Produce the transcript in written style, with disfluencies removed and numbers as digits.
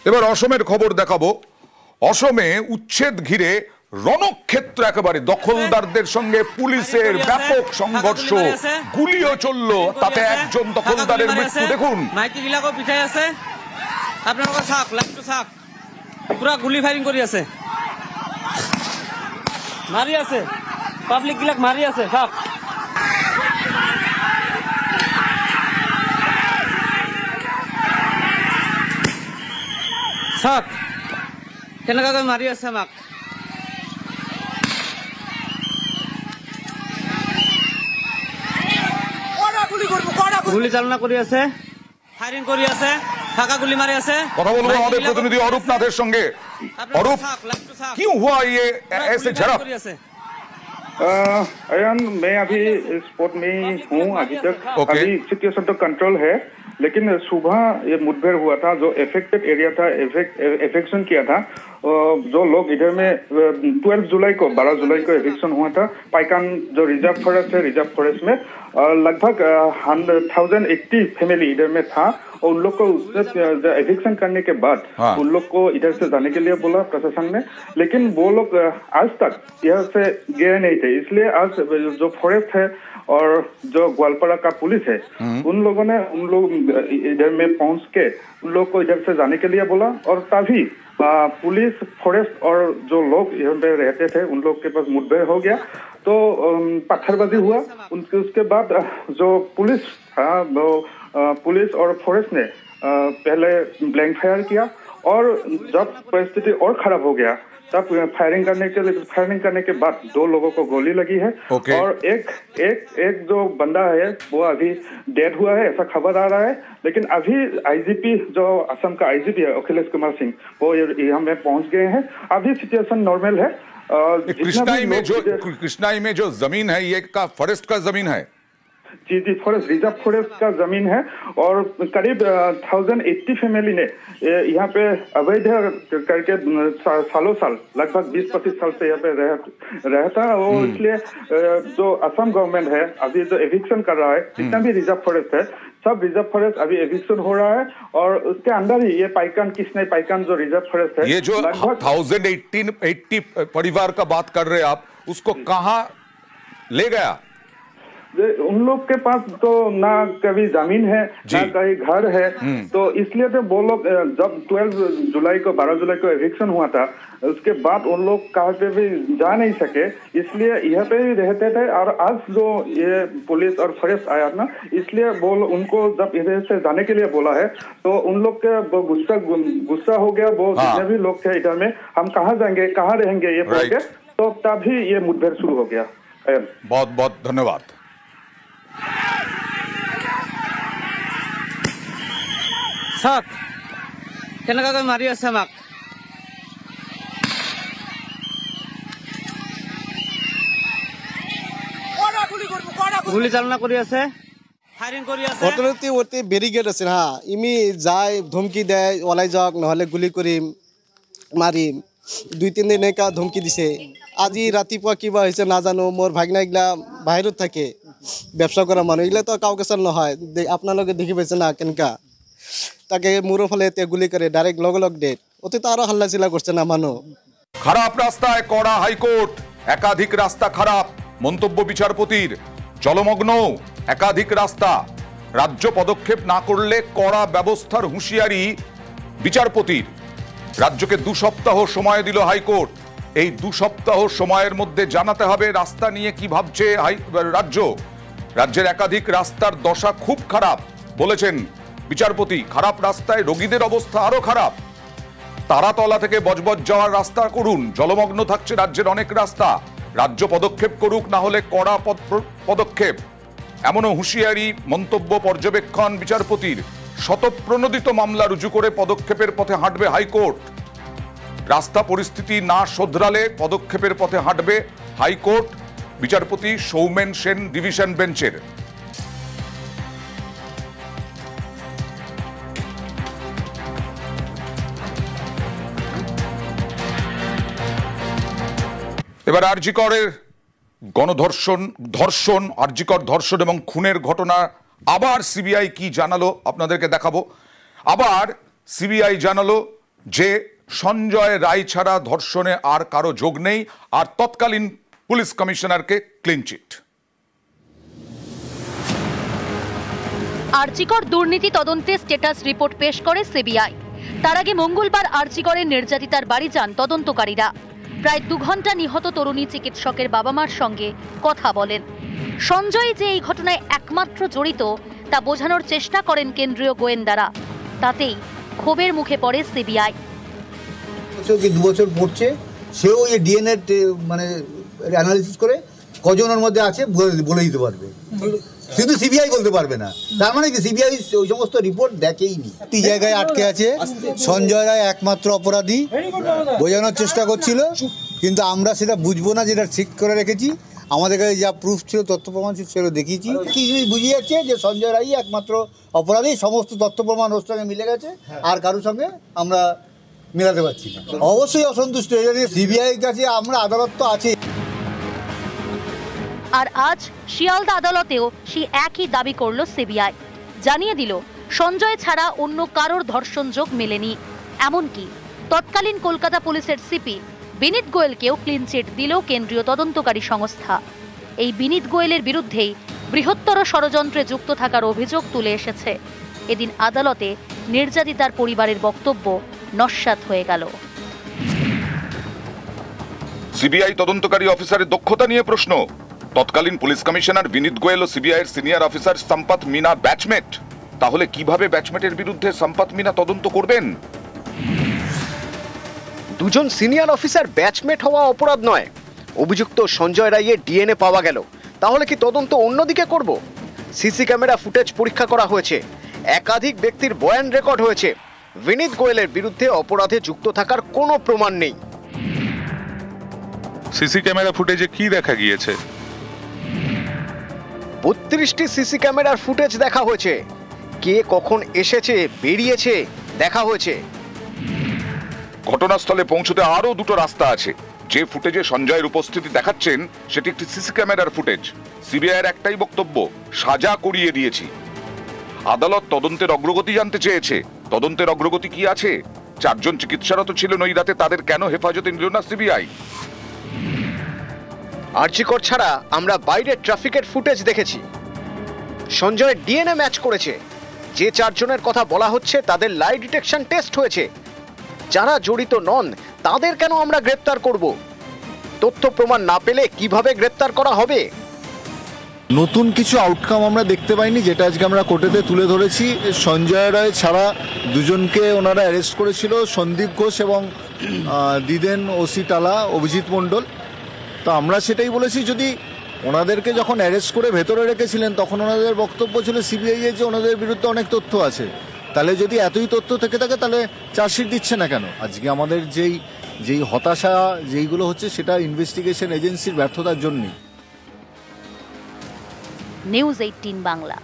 এবার অসমের খবর দেখাবো। অসমে উচ্ছেদ ঘিরে রণক্ষেত্র, একেবারে দখলদারদের সঙ্গে পুলিশের ব্যাপক সংঘর্ষ, গুলিও চললো, তাতে একজন দখলদারের মৃত্যু। দেখুন মাইকি বিলাকো পিঠাই আছে, আপনাদের চাক লাইটটো চাক, পুরা গুলি ফায়ারিং কৰি আছে, মারি আছে, পাবলিক গিলাক মারি আছে, চাক চাক কেনেকৈ মাৰি আছে আমাক। গুলি চালনা কৰি আছে, ফায়ারিং কৰি আছে, ফাঁকা গুলি মারি আছে। কথা বলবো আমাদের প্রতিনিধি অরূপ নাথের সঙ্গে। অরূপ, क्यों हुआ ये ऐसे झड़प? अयन, मैं अभी स्पॉट में ही हूँ अभी तक। अभी सिचुएशन तो कंट्रोल है, लेकिन सुबह ये मुठभेड़ हुआ था। जो एफेक्टेड एरिया था, एफेक्शन किया था, जो लोग इधर में 12 जुलाई को 12 जुलाई को एविक्शन हुआ था। पाइकान जो रिजर्व फॉरेस्ट है, रिजर्व फॉरेस्ट में लगभग 1080 फैमिली इधर में था। और उन लोग को एविक्शन करने के बाद उन लोग को इधर से जाने के लिए बोला प्रशासन ने, लेकिन वो लोग आज तक यहाँ से गए नहीं थे। इसलिए आज जो फॉरेस्ट है और जो ग्वालपाड़ा का पुलिस है, उन लोगों ने उन लोग इधर में पहुंच के उन लोग को इधर से जाने के लिए बोला। और तभी पुलिस, फॉरेस्ट और जो लोग यहाँ पे रहते थे उन लोग के पास मुठभेड़ हो गया, तो पत्थरबाजी हुआ। उसके बाद जो पुलिस था, वो पुलिस और फॉरेस्ट ने पहले ब्लैंक फायर किया, और जब परिस्थिति और खराब हो गया तब फायरिंग करने के बाद 2 लोगों को गोली लगी है। और एक जो बंदा है वो अभी डेड हुआ है, ऐसा खबर आ रहा है। लेकिन अभी आईजीपी, जो असम का आईजीपी है अखिलेश कुमार सिंह, वो यहाँ में पहुंच गए हैं। अभी सिचुएशन नॉर्मल है। कृष्णाई में जो जमीन है, ये का फॉरेस्ट का जमीन है? जी, फॉरेस्ट, रिजर्व फॉरेस्ट का जमीन है। और करीब 1080 फैमिली ने यहाँ पे अवैध करके सालों साल, लगभग 20-25 साल से यहाँ पे रहता है। वो इसलिए जो असम गवर्नमेंट है अभी जो एविक्शन कर रहा है, जितना भी रिजर्व फॉरेस्ट है, सब रिजर्व फॉरेस्ट अभी एविक्शन हो रहा है। और उसके अंदर ही ये पाइकान, किसने पाइकान जो रिजर्व फॉरेस्ट है, ये जो 1080 परिवार का बात कर रहे हैं आप, उसको कहाँ ले गया? उन लोग के पास तो ना कभी जमीन है, ना कहीं घर है। तो इसलिए तो वो लोग जब 12 जुलाई को 12 जुलाई को एविक्शन हुआ था, उसके बाद उन लोग कहीं पे भी जा नहीं सके, इसलिए यहाँ पे ही रहते थे। और आज जो ये पुलिस और फॉरेस्ट आया ना, इसलिए वो उनको जब इधर से जाने के लिए बोला है, तो उन लोग के गुस्सा हो गया। वो जितने भी लोग थे इधर में, हम कहाँ जाएंगे, कहाँ रहेंगे, ये बोल के, तो तभी ये मुठभेड़ शुरू हो गया। बहुत बहुत धन्यवाद। চাক কেনেকৈ মাৰি আছে আমাক। গুলি চালনা কৰি আছে, ফায়াৰিং কৰি আছে। অতি বেৰিকেড আছে হা, ইমি যায় ধমকি দেয়, ওলাই যাওক নহ'লে গুলি কৰিম, মাৰিম। 2-3 দিন এনেকা ধমকি দিছে। আজি ৰাতিপুৱা কিবা হৈছে নাজানো, মোৰ ভাগনাগিলা বাহিৰত থাকে, ব্যবসা করা মানুষ, এগুলো তো কাউকে চাল নহয়। আপনালোকে দেখি পাইছে না কেনকা, তাকে মুরো ফলে গুলি করে ডাইরেক্ট লগ ডেট। অতি তো আরো হাল্লা চিল্লা করছে না মানুষ। খারাপ রাস্তায় কড়া হাইকোর্ট, একাধিক রাস্তা খারাপ মন্তব্য বিচারপতির। জলমগ্ন একাধিক রাস্তা, রাজ্য পদক্ষেপ না করলে কড়া ব্যবস্থার হুঁশিয়ারি বিচারপতির। রাজ্যকে 2 সপ্তাহ সময় দিল হাইকোর্ট। এই 2 সপ্তাহ সময়ের মধ্যে জানাতে হবে রাস্তা নিয়ে কি ভাবছে রাজ্য। রাজ্যের একাধিক রাস্তার দশা খুব খারাপ বলেছেন বিচারপতি। খারাপ রাস্তায় রোগীদের অবস্থা আরো খারাপ। তারাতলা থেকে বজবজ যাওয়ার রাস্তা করুন, জলমগ্ন থাকছে রাজ্যের অনেক রাস্তা। রাজ্য পদক্ষেপ করুক, না হলে কড়া পদক্ষেপ, এমনও হুঁশিয়ারি মন্তব্য পর্যবেক্ষণ বিচারপতির। শতপ্রণোদিত মামলা রুজু করে পদক্ষেপের পথে হাঁটবে হাইকোর্ট। রাস্তা পরিস্থিতি না শোধরালে পদক্ষেপের পথে হাঁটবে হাইকোর্ট। বিচারপতি সৌমেন সেন ডিভিশন বেঞ্চের। এবার আরজিকরের ধর্ষণ আরজিকর ধর্ষণ এবং খুনের ঘটনা আবার সিবিআই কি জানালো আপনাদেরকে দেখাবো। আবার সিবিআই জানালো যে সঞ্জয় রায় ছাড়া ধর্ষণে আর কারো যোগ নেই, আর তৎকালীন পুলিশ কমিশনারকে ক্লিন চিট। আরজিকর দুর্নীতি তদন্তে স্ট্যাটাস রিপোর্ট পেশ করে সিবিআই। তার আগে মঙ্গলবার আরজিকরের নির্যাতিতার বাড়ি যান তদন্তকারীরা। প্রায় 2 ঘন্টা নিহত তরুণী চিকিৎসকের বাবা মার সঙ্গে কথা বলেন। সঞ্জয় যে এই ঘটনায় একমাত্র জড়িত তা বোঝানোর চেষ্টা করেন কেন্দ্রীয় গোয়েন্দারা। তাতেই ক্ষোভের মুখে পড়ে সিবিআই। 2 বছর পড়ছে, সেও এই ডিএনএ মানে অ্যানালিসিস করে কজনের মধ্যে আছে বলে দিতে পারবে, কিন্তু সিবিআই বলতে পারবে না। তার মানে কি সিবিআই ওই সমস্ত রিপোর্ট দেখেইনি। এই জায়গায় আটকে আছে, সঞ্জয় রায় একমাত্র অপরাধী বোঝানোর চেষ্টা করছিল, কিন্তু আমরা সেটা বুঝবো না, যেটা ঠিক করে রেখেছি। আমাদের কাছে যা প্রুফ ছিল, তথ্য প্রমাণ ছিল, সেগুলো দেখিয়েছি। কি জিনিস বুঝিয়ে যাচ্ছে যে সঞ্জয় রায় একমাত্র অপরাধী, সমস্ত তথ্য প্রমাণ ওর সঙ্গে মিলে গেছে, আর কারোর সঙ্গে আমরা মেলাতে পারছি না। অবশ্যই অসন্তুষ্ট, এটা নিয়ে সিবিআই কাছে আমরা আদালত তো আছে। আর আজ শিয়ালদা আদালতেও সেই একই দাবি করল সিবিআই। জানিয়ে দিল সঞ্জয় ছাড়া অন্য কারোর ধর্ষণ যোগ মেলেনি। এমনকি তৎকালীন কলকাতা পুলিশের সিপি বিনীত গোয়েলকেও ক্লিন চিট দিল কেন্দ্রীয় তদন্তকারী সংস্থা। এই বিনীত গোয়েলের বিরুদ্ধেই বৃহত্তর ষড়যন্ত্রে যুক্ত থাকার অভিযোগ তুলে এসেছে। এদিন আদালতে নির্যাতিতার পরিবারের বক্তব্য নস্যাৎ হয়ে গেল। সিবিআই তদন্তকারী অফিসারের দক্ষতা নিয়ে প্রশ্ন। তৎকালীন পুলিশ কমিশনার বিনীত গোয়েল ও সিবিআইয়ের senior officer Sampat Meena batchmate. তাহলে কিভাবে ব্যাচমেটের বিরুদ্ধে সম্পত মিনা তদন্ত করবেন? দুজন সিনিয়র অফিসার ব্যাচমেট হওয়া অপরাধ নয়। অভিযুক্ত সঞ্জয় রায়ের ডিএনএ পাওয়া গেল, তাহলে কি তদন্ত অন্যদিকে করব? সিসি ক্যামেরা ফুটেজ পরীক্ষা করা হয়েছে, একাধিক ব্যক্তির বয়ান রেকর্ড হয়েছে। বিনীত গোয়েলের বিরুদ্ধে অপরাধে যুক্ত থাকার কোনো প্রমাণ নেই। সিসি ক্যামেরা ফুটেজে কি দেখা গিয়েছে? 32টি সিসি ক্যামেরার ফুটেজ দেখা হয়েছে। কে কখন এসেছে বেরিয়েছে দেখা হয়েছে। ঘটনাস্থলে পৌঁছতে আরো 2টো রাস্তা আছে। যে ফুটেজে সঞ্জয়ের উপস্থিতি দেখাচ্ছেন সেটি একটি সিসি ক্যামেরার ফুটেজ। সিবিআইয়ের একটাই বক্তব্য, সাজা করিয়ে দিয়েছি। আদালত তদন্তের অগ্রগতি জানতে চেয়েছে। তদন্তের অগ্রগতি কি আছে? 4 জন চিকিৎসারত ছিলেন ওই রাতে, তাদের কেন হেফাজতে নিল না সিবিআই? আরজিকর ছাড়া আমরা বাইরে ট্রাফিকের ফুটেজ দেখেছি। সঞ্জয়ের ডিএনএ ম্যাচ করেছে। যে 4 জনের কথা বলা হচ্ছে তাদের লাই ডিটেকশন টেস্ট হয়েছে। যারা জড়িত নন তাদের কেন আমরা গ্রেপ্তার করব? তথ্য প্রমাণ না পেলে কিভাবে গ্রেপ্তার করা হবে? নতুন কিছু আউটকাম আমরা দেখতে পাইনি, যেটা আজকে আমরা কোর্টেতে তুলে ধরেছি। সঞ্জয় রায় ছাড়া 2জনকে ওনারা অ্যারেস্ট করেছিল, সন্দীপ ঘোষ এবং দিদেন ওসি টালা অভিজিৎ মণ্ডল। তো আমরা সেটাই বলেছি, যদি ওনাদেরকে যখন অ্যারেস্ট করে ভেতরে রেখেছিলেন তখন ওনাদের বক্তব্য ছিল সিবিআই যে ওনাদের বিরুদ্ধে অনেক তথ্য আছে। তাহলে যদি এতই তথ্য থেকে থাকে তাহলে চার্জশিট দিচ্ছে না কেন? আজকে আমাদের যেই হতাশা যেইগুলো হচ্ছে সেটা ইনভেস্টিগেশন এজেন্সির ব্যর্থতার জন্যই। নিউজ 18 বাংলা।